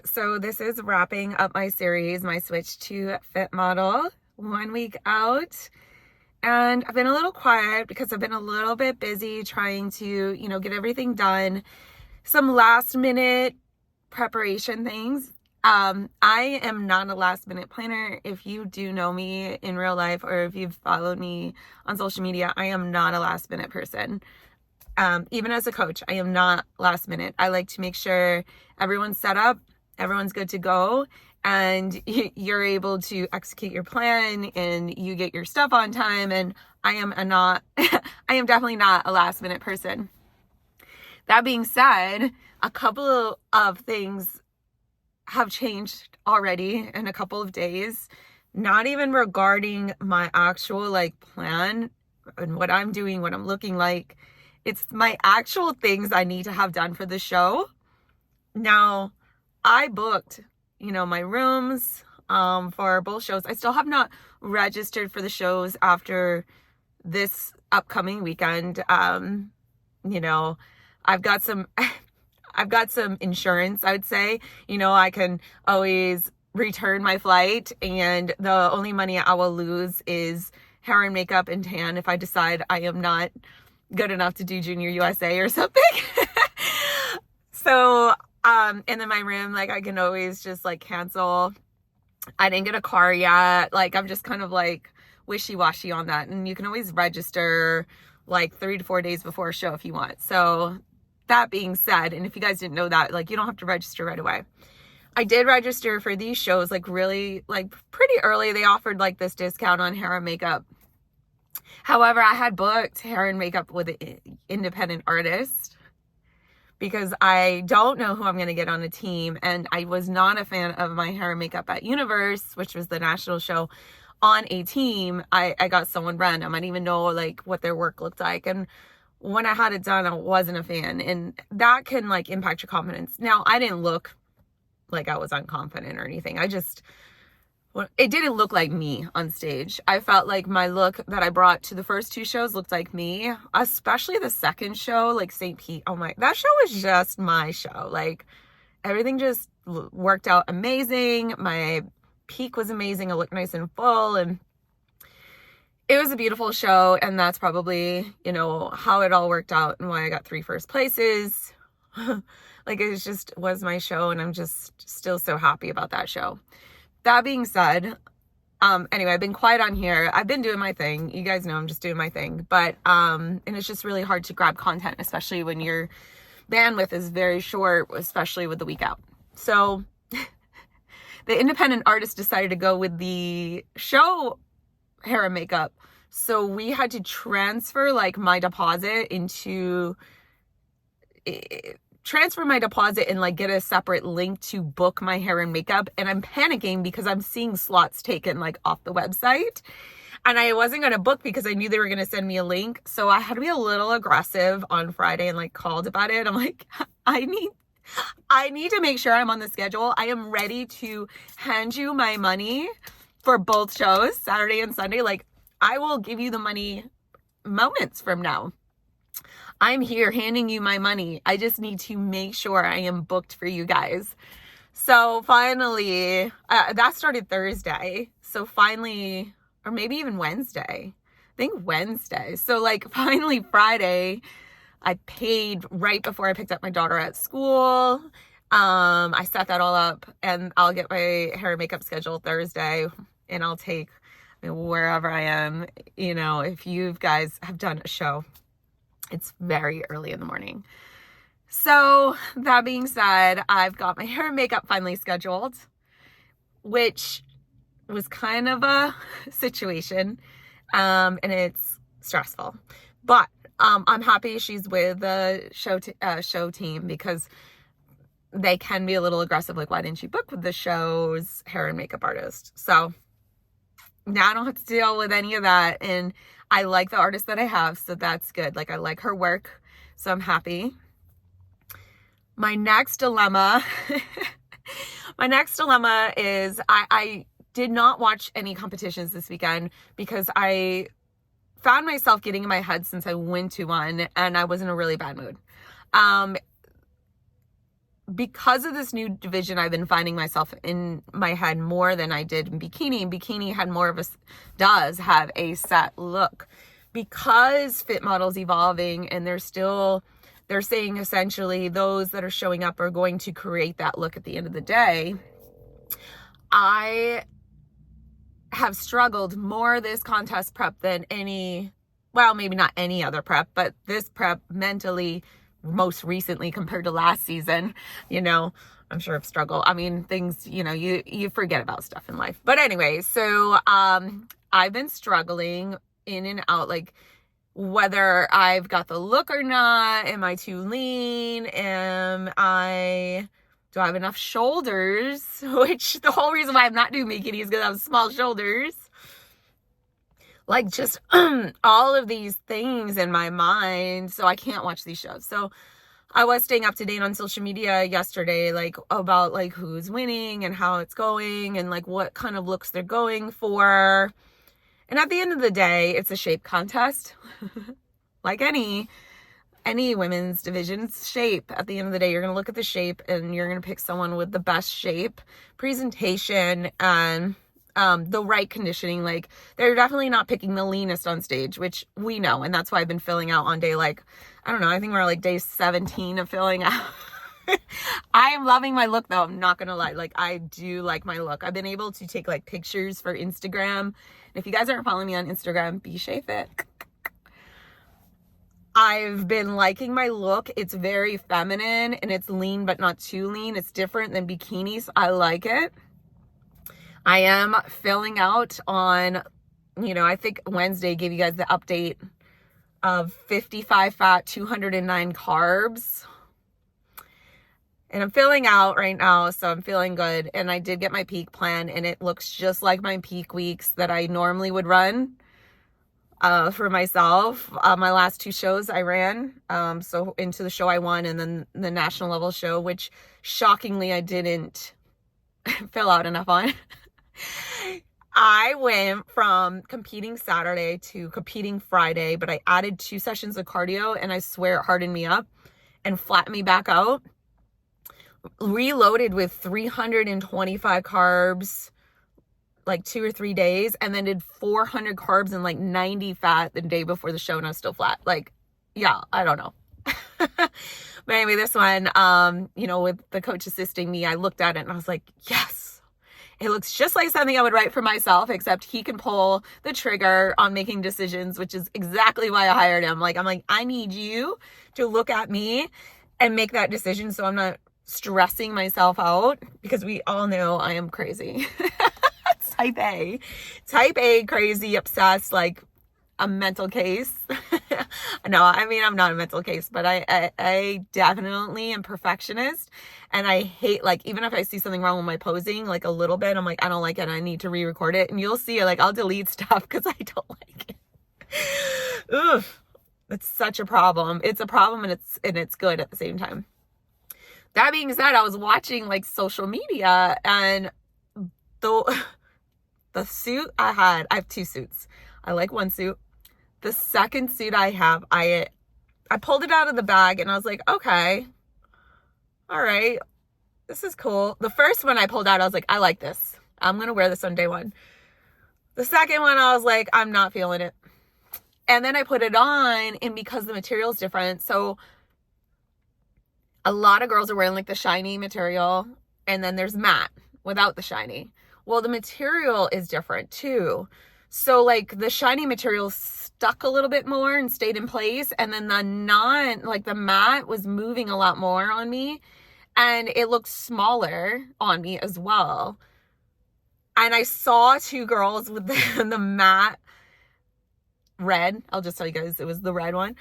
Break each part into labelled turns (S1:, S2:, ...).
S1: So this is wrapping up my series, my switch to Fit Model, 1 week out. And I've been a little quiet because I've been a little bit busy trying to, get everything done. Some last minute preparation things. I am not a last minute planner. If you do know me in real life or if you've followed me on social media, I am not a last minute person. Even as a coach, I am not last minute. I like to make sure everyone's set up, everyone's good to go, and you're able to execute your plan and you get your stuff on time. And I am definitely not a last minute person. That being said, a couple of things have changed already in a couple of days, not even regarding my actual plan and what I'm doing, what I'm looking like. It's my actual things I need to have done for the show. Now, I booked, my rooms for both shows. I still have not registered for the shows after this upcoming weekend. I've got some insurance, I would say. I can always return my flight, and the only money I will lose is hair and makeup and tan if I decide I am not good enough to do Junior USA or something. So, and then my room, I can always just cancel. I didn't get a car yet. I'm just kind of wishy-washy on that. And you can always register 3 to 4 days before a show if you want. So that being said, and if you guys didn't know that, you don't have to register right away. I did register for these shows really pretty early. They offered this discount on hair and makeup. However, I had booked hair and makeup with an independent artist because I don't know who I'm going to get on the team. And I was not a fan of my hair and makeup at Universe, which was the national show, on a team. I got someone random. I didn't even know what their work looked like. And when I had it done, I wasn't a fan. And that can impact your confidence. Now, I didn't look like I was unconfident or anything. It didn't look like me on stage. I felt like my look that I brought to the first 2 shows looked like me, especially the second show, St. Pete. Oh my, that show was just my show. Everything just worked out amazing. My peak was amazing. I looked nice and full, and it was a beautiful show. And that's probably, how it all worked out and why I got 3 first places. It just was my show, and I'm just still so happy about that show. That being said, anyway, I've been quiet on here. I've been doing my thing. You guys know I'm just doing my thing. But, and it's just really hard to grab content, especially when your bandwidth is very short, especially with the week out. So the independent artist decided to go with the show hair and makeup. So we had to transfer my deposit and get a separate link to book my hair and makeup. And I'm panicking because I'm seeing slots taken off the website, and I wasn't going to book because I knew they were going to send me a link. So I had to be a little aggressive on Friday and called about it. I'm I need to make sure I'm on the schedule. I am ready to hand you my money for both shows, Saturday and Sunday. I will give you the money moments from now. I'm here handing you my money. I just need to make sure I am booked for you guys. So finally, that started Thursday. So finally, or maybe even Wednesday. I think Wednesday. So finally Friday, I paid right before I picked up my daughter at school. I set that all up, and I'll get my hair and makeup scheduled Thursday, and I'll take wherever I am. If you guys have done a show, it's very early in the morning. So that being said, I've got my hair and makeup finally scheduled, which was kind of a situation. And it's stressful, but I'm happy she's with the show team, because they can be a little aggressive. Why didn't you book with the show's hair and makeup artist? So now I don't have to deal with any of that. And I like the artist that I have, so that's good. I like her work, so I'm happy. My next dilemma is I did not watch any competitions this weekend because I found myself getting in my head since I went to one, and I was in a really bad mood. because of this new division, I've been finding myself in my head more than I did in bikini. Bikini had more of does have a set look. Because Fit Model's evolving and they're saying essentially those that are showing up are going to create that look at the end of the day. I have struggled more this contest prep than maybe not any other prep, but this prep mentally, most recently compared to last season, I'm sure I've struggled. I mean, things, you forget about stuff in life. But anyway, so I've been struggling in and out, like whether I've got the look or not. Am I too lean? Do I have enough shoulders? Which the whole reason why I'm not doing bikini is because I have small shoulders. Like just all of these things in my mind. So I can't watch these shows. So I was staying up to date on social media yesterday, like about like who's winning and how it's going and like what kind of looks they're going for. And at the end of the day, it's a shape contest. Like any women's division's shape. At the end of the day, you're going to look at the shape and you're going to pick someone with the best shape, presentation, and the right conditioning. Like they're definitely not picking the leanest on stage, which we know. And that's why I've been filling out on day, like, I don't know, I think we're like day 17 of filling out. I am loving my look though. I'm not going to lie. Like I do like my look. I've been able to take like pictures for Instagram. If you guys aren't following me on Instagram, be Fit. I've been liking my look. It's very feminine and it's lean, but not too lean. It's different than bikinis. I like it. I am filling out on, I think Wednesday gave you guys the update of 55 fat, 209 carbs. And I'm filling out right now, so I'm feeling good. And I did get my peak plan, and it looks just like my peak weeks that I normally would run for myself. My last 2 shows I ran, so into the show I won and then the national level show, which shockingly I didn't fill out enough on. I went from competing Saturday to competing Friday, but I added 2 sessions of cardio, and I swear it hardened me up and flattened me back out. Reloaded with 325 carbs like 2 or 3 days, and then did 400 carbs and like 90 fat the day before the show, and I was still flat. Like, yeah, I don't know. But anyway, this one, with the coach assisting me, I looked at it and I was like, yes, it looks just like something I would write for myself, except he can pull the trigger on making decisions, which is exactly why I hired him. Like, I'm like, I need you to look at me and make that decision so I'm not stressing myself out, because we all know I am crazy. Type A, crazy, obsessed, like a mental case. No, I mean, I'm not a mental case, but I definitely am perfectionist, and I hate, like, even if I see something wrong with my posing, like a little bit, I'm like, I don't like it, I need to re-record it, and you'll see, like, I'll delete stuff because I don't like it. Ugh, it's such a problem. It's a problem, and it's good at the same time. That being said, I was watching like social media, and the suit I have 2 suits. I like one suit. The second suit I have, I pulled it out of the bag and I was like, okay, all right, this is cool. The first one I pulled out, I was like, I like this. I'm going to wear this on day 1. The second one, I was like, I'm not feeling it. And then I put it on, and because the material is different, so a lot of girls are wearing like the shiny material, and then there's matte without the shiny. Well, the material is different too. So like the shiny material stuck a little bit more and stayed in place. And then the matte was moving a lot more on me, and it looked smaller on me as well. And I saw 2 girls with the matte red. I'll just tell you guys, it was the red one.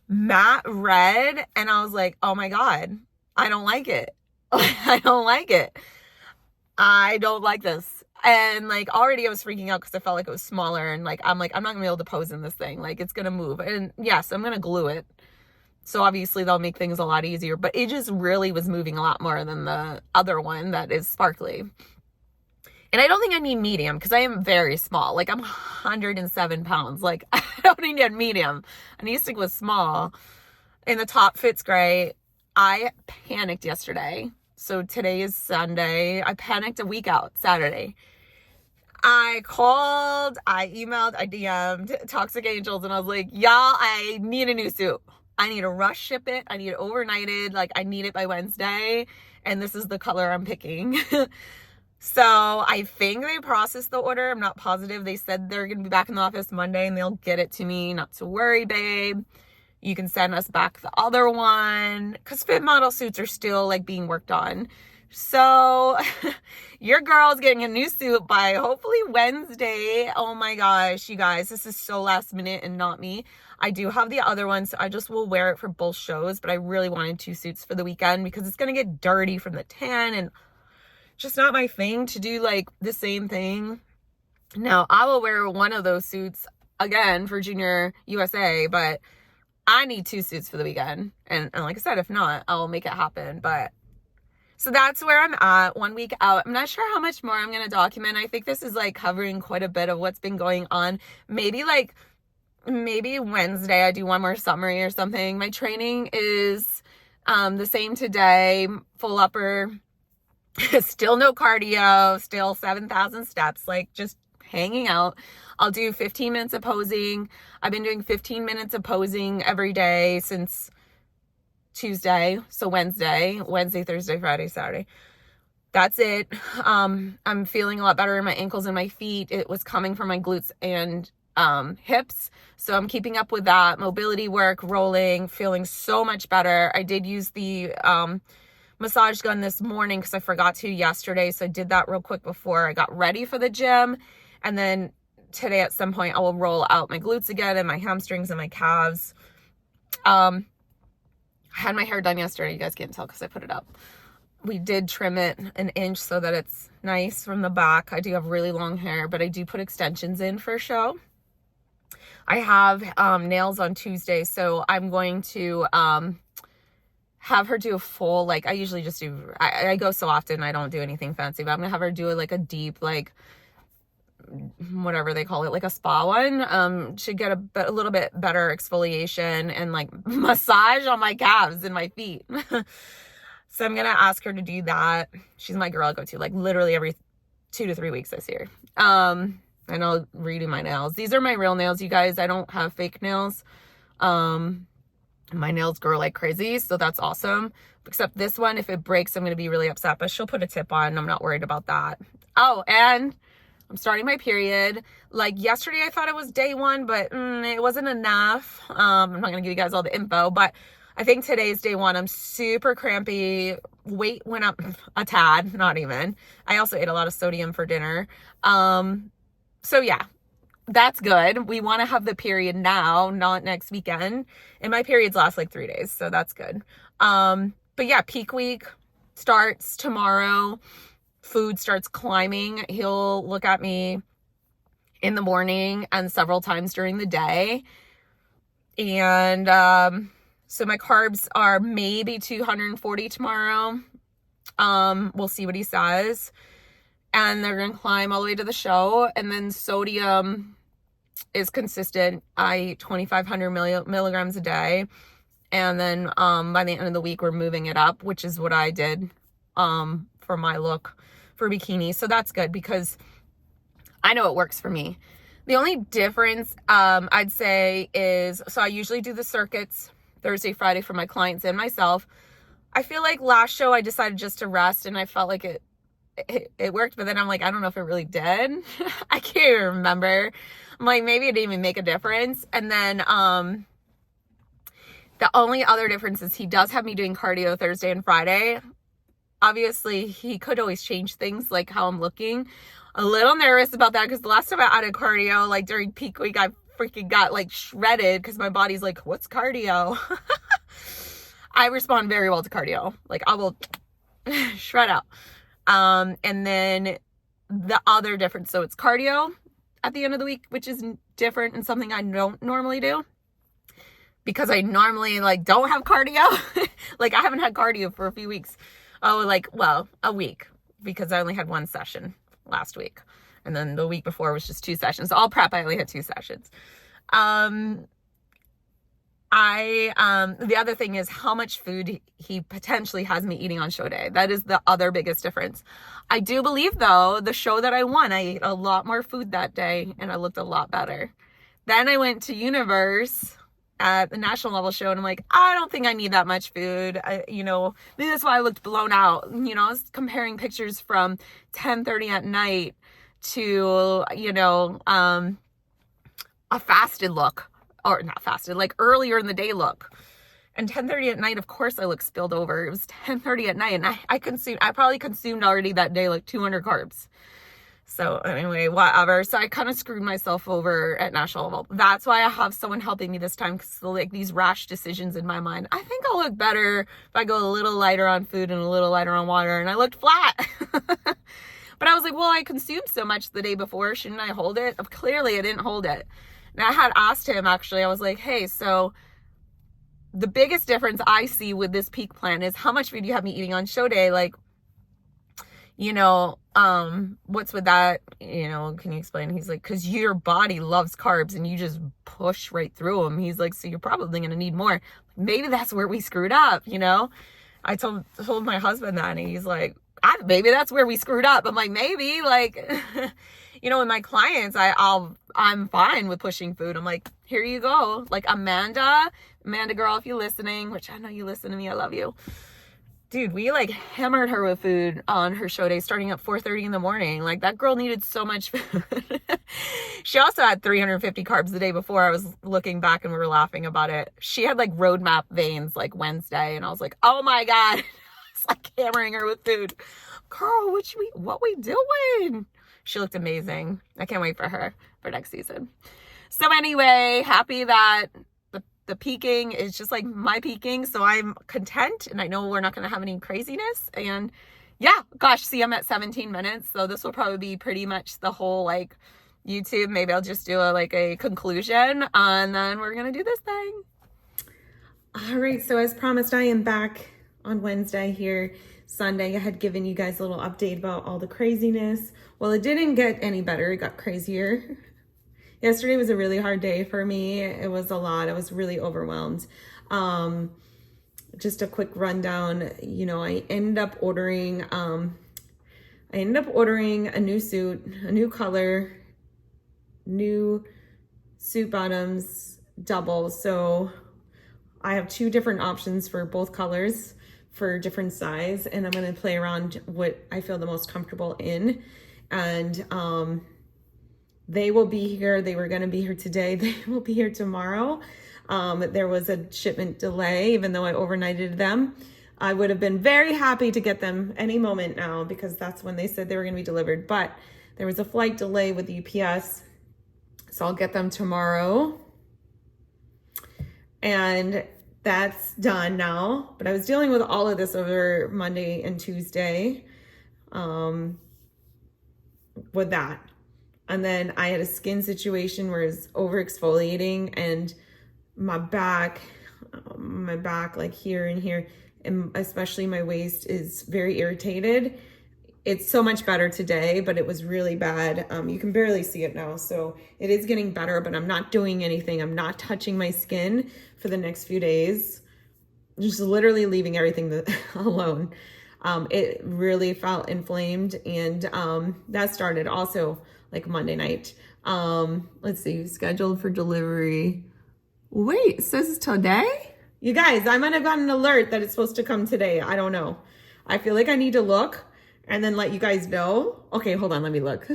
S1: Matte red, and I was like, oh my God, I don't like it. I don't like it. I don't like this. And like already I was freaking out because I felt like it was smaller, and like I'm not gonna be able to pose in this thing. Like, it's gonna move, and yes, I'm gonna glue it, so obviously that'll make things a lot easier, but it just really was moving a lot more than the other one that is sparkly. And I don't think I need medium because I am very small. Like, I'm 107 pounds. Like, I don't need a medium. I need to stick with small. And the top fits great. I panicked yesterday. So today is Sunday. I panicked a week out, Saturday. I called, I emailed, I DM'd Toxic Angels, and I was like, y'all, I need a new suit. I need to rush ship it. I need it overnighted. Like, I need it by Wednesday. And this is the color I'm picking. So I think they processed the order. I'm not positive. They said they're going to be back in the office Monday and they'll get it to me. Not to worry, babe. You can send us back the other one, because fit model suits are still like being worked on. So your girl's getting a new suit by hopefully Wednesday. Oh my gosh, you guys, this is so last minute and not me. I do have the other one, so I just will wear it for both shows, but I really wanted 2 suits for the weekend because it's going to get dirty from the tan, and just not my thing to do like the same thing. Now, I will wear one of those suits again for Junior USA, but I need 2 suits for the weekend. And like I said, if not, I'll make it happen. But so that's where I'm at, 1 week out. I'm not sure how much more I'm going to document. I think this is like covering quite a bit of what's been going on. Maybe Wednesday I do one more summary or something. My training is the same today, full upper, still no cardio, still 7,000 steps, like just hanging out. I'll do 15 minutes of posing. I've been doing 15 minutes of posing every day since Tuesday. So Wednesday, Thursday, Friday, Saturday. That's it. I'm feeling a lot better in my ankles and my feet. It was coming from my glutes and hips. So I'm keeping up with that. Mobility work, rolling, feeling so much better. I did use the massage gun this morning because I forgot to yesterday. So I did that real quick before I got ready for the gym. And then today at some point I will roll out my glutes again and my hamstrings and my calves. I had my hair done yesterday. You guys can't tell because I put it up. We did trim it 1 inch so that it's nice from the back. I do have really long hair, but I do put extensions in for show. I have nails on Tuesday, so I'm going to have her do a full, like, I usually just do, I go so often I don't do anything fancy, but I'm gonna have her do like a deep, like, whatever they call it, like a spa one, to get a little bit better exfoliation and like massage on my calves and my feet. So I'm gonna ask her to do that. She's my girl I go to like literally every 2 to 3 weeks this year. And I'll redo my nails. These are my real nails, you guys. I don't have fake nails. My nails grow like crazy, so that's awesome. Except this one, if it breaks, I'm gonna be really upset, but she'll put a tip on. I'm not worried about that. Oh, and I'm starting my period. Like yesterday, I thought it was day 1, but it wasn't enough. I'm not gonna give you guys all the info, but I think today's day 1. I'm super crampy. Weight went up a tad, not even. I also ate a lot of sodium for dinner. So yeah, that's good. We want to have the period now, not next weekend. And my periods last like 3 days, so that's good. But yeah, peak week starts tomorrow. Food starts climbing. He'll look at me in the morning and several times during the day. And so my carbs are maybe 240 tomorrow. We'll see what he says. And they're going to climb all the way to the show. And then sodium is consistent. I eat 2,500 milligrams a day. And then by the end of the week, we're moving it up, which is what I did for my look for bikini. So that's good because I know it works for me. The only difference I'd say is, so I usually do the circuits Thursday, Friday for my clients and myself. I feel like last show I decided just to rest and I felt like it worked, but then I'm like, I don't know if it really did. I can't even remember. I'm like, maybe it didn't even make a difference. And then the only other difference is he does have me doing cardio Thursday and Friday. Obviously, he could always change things like how I'm looking. A little nervous about that because the last time I added cardio, like during peak week, I freaking got like shredded because my body's like, what's cardio? I respond very well to cardio. Like I will shred out. And then the other difference, so it's cardio at the end of the week, which is different and something I don't normally do because I normally like don't have cardio. Like I haven't had cardio for a few weeks. Oh, like, well, a week because I only had 1 session last week. And then the week before was just 2 sessions. All prep, I only had 2 sessions. The other thing is how much food he potentially has me eating on show day. That is the other biggest difference. I do believe though, the show that I won, I ate a lot more food that day and I looked a lot better. Then I went to Universe at the national level show and I'm like, I don't think I need that much food. Maybe that's why I looked blown out. I was comparing pictures from 10:30 at night to, a fasted look, or not fasted, like earlier in the day look. And 10:30 at night, of course I looked spilled over. It was 10:30 at night and I probably consumed already that day like 200 carbs. So anyway, whatever. So I kind of screwed myself over at national level. That's why I have someone helping me this time, because like these rash decisions in my mind, I think I'll look better if I go a little lighter on food and a little lighter on water. And I looked flat. But I was like, well, I consumed so much the day before. Shouldn't I hold it? Clearly I didn't hold it. And I had asked him, actually, I was like, hey, so the biggest difference I see with this peak plan is how much food you have me eating on show day. Like, what's with that? Can you explain? He's like, because your body loves carbs and you just push right through them. He's like, so you're probably going to need more. Maybe that's where we screwed up, I told my husband that, and he's like, maybe that's where we screwed up. I'm like, maybe, like, with my clients, I'm fine with pushing food. I'm like, here you go. Like Amanda girl, if you're listening, which I know you listen to me, I love you. Dude, we like hammered her with food on her show day starting at 4:30 in the morning. Like that girl needed so much food. She also had 350 carbs the day before. I was looking back and we were laughing about it. She had like roadmap veins like Wednesday. And I was like, oh my God. It's like hammering her with food. Girl, what we doing? She looked amazing. I can't wait for her for next season. So anyway, happy that the peaking is just like my peaking. So I'm content and I know we're not going to have any craziness. And yeah, gosh, see, I'm at 17 minutes. So this will probably be pretty much the whole like YouTube. Maybe I'll just do a conclusion and then we're going to do this thing. All right. So as promised, I am back on Wednesday here. Sunday, I had given you guys a little update about all the craziness. Well, it didn't get any better. It got crazier. Yesterday was a really hard day for me. It was a lot. I was really overwhelmed. Just a quick rundown. I ended up ordering a new suit, a new color, new suit bottoms, double. So I have 2 different options for both colors for different size, and I'm going to play around what I feel the most comfortable in. And they will be here. They were going to be here today. They will be here tomorrow. There was a shipment delay, even though I overnighted them. I would have been very happy to get them any moment now, because that's when they said they were going to be delivered. But there was a flight delay with UPS, so I'll get them tomorrow. And that's done now. But I was dealing with all of this over Monday and Tuesday with that. And then I had a skin situation where it's over exfoliating, and my back like here and here, and especially my waist is very irritated. It's so much better today, but it was really bad. You can barely see it now. So it is getting better, but I'm not doing anything. I'm not touching my skin for the next few days. Just literally leaving everything alone. It really felt inflamed, and that started also like Monday night. Let's see, scheduled for delivery. Wait, it says today? You guys, I might have gotten an alert that it's supposed to come today. I don't know. I feel like I need to look and then let you guys know. Okay, hold on, let me look.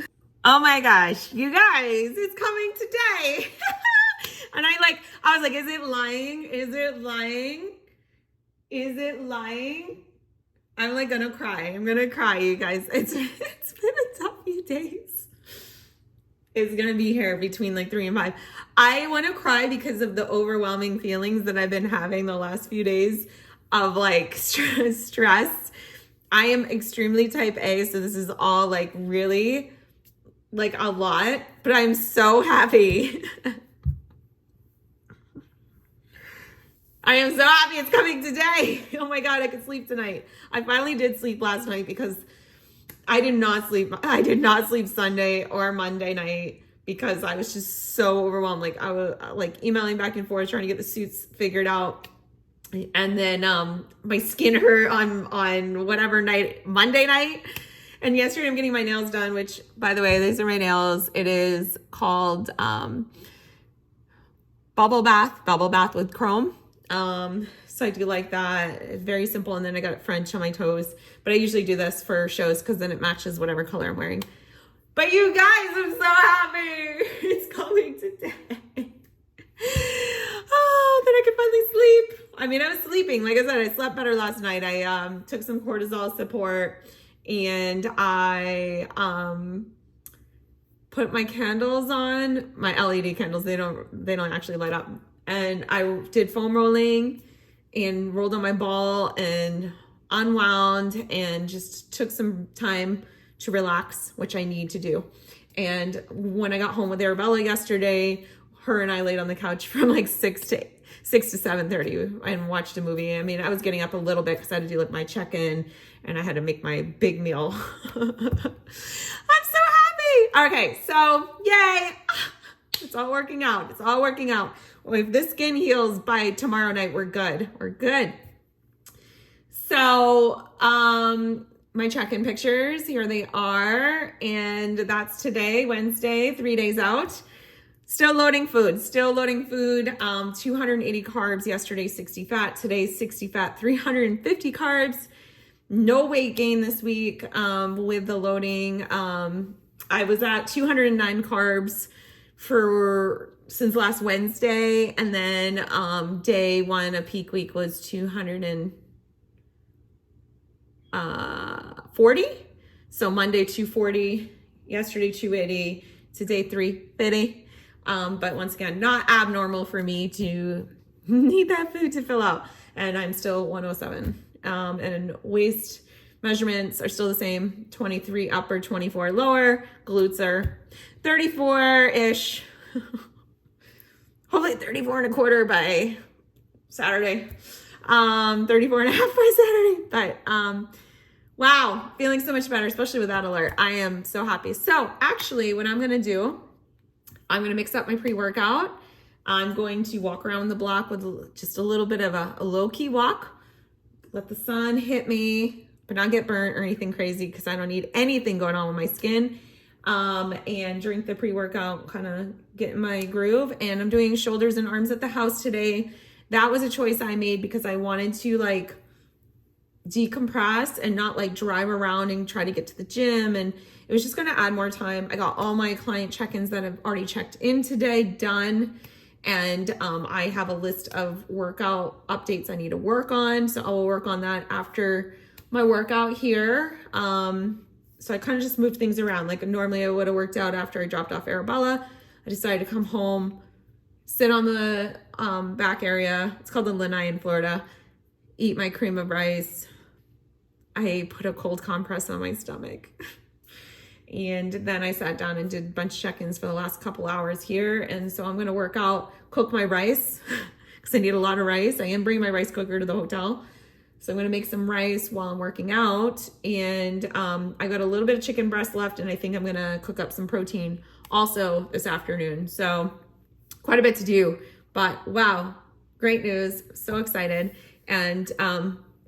S1: Oh my gosh, you guys, it's coming today. And I was like, is it lying? Is it lying? Is it lying? I'm like gonna cry. I'm gonna cry, you guys. It's been a tough few days. It's gonna be here between like 3 and 5. I want to cry because of the overwhelming feelings that I've been having the last few days of like stress. I am extremely type A, so this is all like really like a lot, but I'm so happy. I am so happy it's coming today. Oh my God, I could sleep tonight. I finally did sleep last night because I did not sleep. I did not sleep Sunday or Monday night because I was just so overwhelmed. Like I was like emailing back and forth trying to get the suits figured out. And then my skin hurt on whatever night, Monday night. And yesterday I'm getting my nails done, which, by the way, these are my nails. It is called Bubble Bath with Chrome. So I do like that. It's very simple. And then I got French on my toes. But I usually do this for shows because then it matches whatever color I'm wearing. But you guys, I'm so happy. It's coming today. Oh, then I can finally sleep. I mean, I was sleeping. Like I said, I slept better last night. I took some cortisol support and I put my candles on, my LED candles. They don't actually light up. And I did foam rolling and rolled on my ball and unwound and just took some time to relax, which I need to do. And when I got home with Arabella yesterday, her and I laid on the couch from like 6 to 7:30 and watched a movie. I mean, I was getting up a little bit because I had to do like my check-in and I had to make my big meal. I'm so happy. Okay, so yay. It's all working out. It's all working out. Well, if this skin heals by tomorrow night, we're good. We're good. So, my check-in pictures, here they are. And that's today, Wednesday, 3 days out. Still loading food, 280 carbs, yesterday 60 fat, today 60 fat, 350 carbs. No weight gain this week with the loading. I was at 209 carbs since last Wednesday. And then day one, a peak week was 240. So Monday 240, yesterday 280, today 350. But once again, not abnormal for me to need that food to fill out. And I'm still 107. And waist measurements are still the same. 23 upper, 24 lower. Glutes are 34-ish. Hopefully 34 and a quarter by Saturday. 34 and a half by Saturday. But wow, feeling so much better, especially with that alert. I am so happy. So actually what I'm going to do, I'm going to mix up my pre-workout. I'm going to walk around the block with just a little bit of a low-key walk. Let the sun hit me, but not get burnt or anything crazy because I don't need anything going on with my skin. And drink the pre-workout, kind of get in my groove. And I'm doing shoulders and arms at the house today. That was a choice I made because I wanted to like decompress and not like drive around and try to get to the gym. And it was just going to add more time. I got all my client check-ins that I've already checked in today done. And I have a list of workout updates I need to work on. So I will work on that after my workout here. So I kind of just moved things around. Like normally I would have worked out after I dropped off Arabella. I decided to come home, sit on the back area. It's called the Lanai in Florida. Eat my cream of rice. I put a cold compress on my stomach. And then I sat down and did a bunch of check-ins for the last couple hours here. And so I'm going to work out, cook my rice because I need a lot of rice. I am bringing my rice cooker to the hotel. So I'm going to make some rice while I'm working out. And I got a little bit of chicken breast left. And I think I'm going to cook up some protein also this afternoon. So quite a bit to do. But wow, great news. So excited. And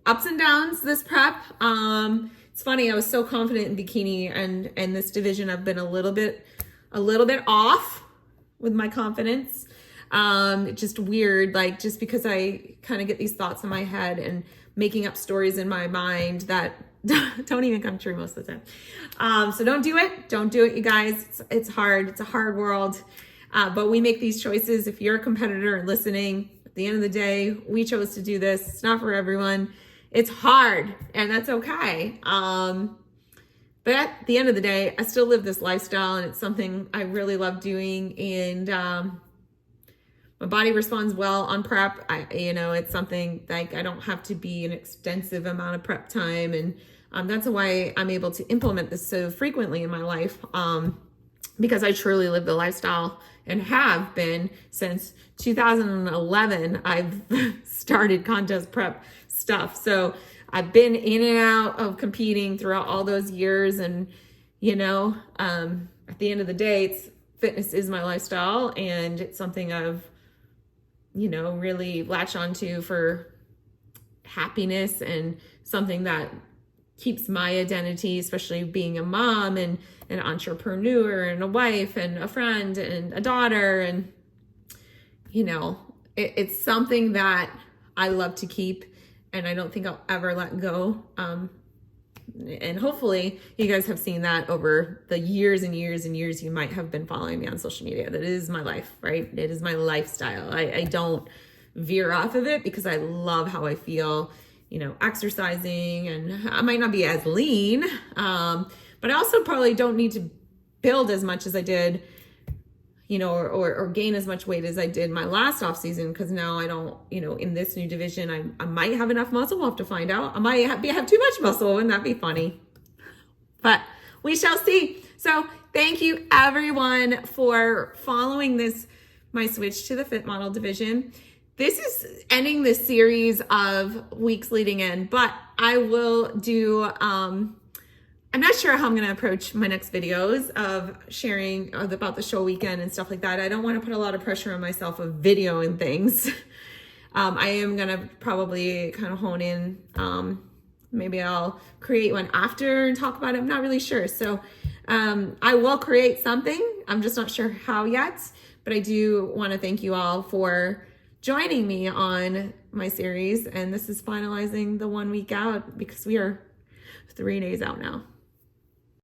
S1: ups and downs this prep. It's funny, I was so confident in bikini and this division. I've been a little bit off with my confidence. Just weird, like just because I kind of get these thoughts in my head and making up stories in my mind that don't even come true most of the time. So don't do it. Don't do it, you guys. It's hard. It's a hard world. But we make these choices. If you're a competitor and listening, at the end of the day, we chose to do this. It's not for everyone. It's hard, and that's okay. But at the end of the day, I still live this lifestyle, and it's something I really love doing. And my body responds well on prep. It's something like I don't have to be an extensive amount of prep time, and that's why I'm able to implement this so frequently in my life. Because I truly live the lifestyle and have been since 2011. I've started contest prep stuff. So I've been in and out of competing throughout all those years. And, at the end of the day, it's fitness is my lifestyle, and it's something I've, you know, really latched onto for happiness, and something that keeps my identity, especially being a mom and an entrepreneur and a wife and a friend and a daughter. And, you know, it's something that I love to keep, and I don't think I'll ever let go. And hopefully you guys have seen that over the years and years and years you might have been following me on social media. That is my life, right? It is my lifestyle. I don't veer off of it because I love how I feel, you know, exercising, and I might not be as lean, but I also probably don't need to build as much as I did, you know, or gain as much weight as I did my last off season, because now I don't, you know, in this new division, I might have enough muscle. We'll have to find out. I might have too much muscle. Wouldn't that be funny? But we shall see. So thank you everyone for following my switch to the Fit Model division. This is ending this series of weeks leading in, but I will do, I'm not sure how I'm going to approach my next videos of sharing about the show weekend and stuff like that. I don't want to put a lot of pressure on myself of videoing things. I am going to probably kind of hone in. Maybe I'll create one after and talk about it. I'm not really sure. So I will create something. I'm just not sure how yet, but I do want to thank you all for joining me on my series. And this is finalizing the 1 week out, because we are 3 days out now.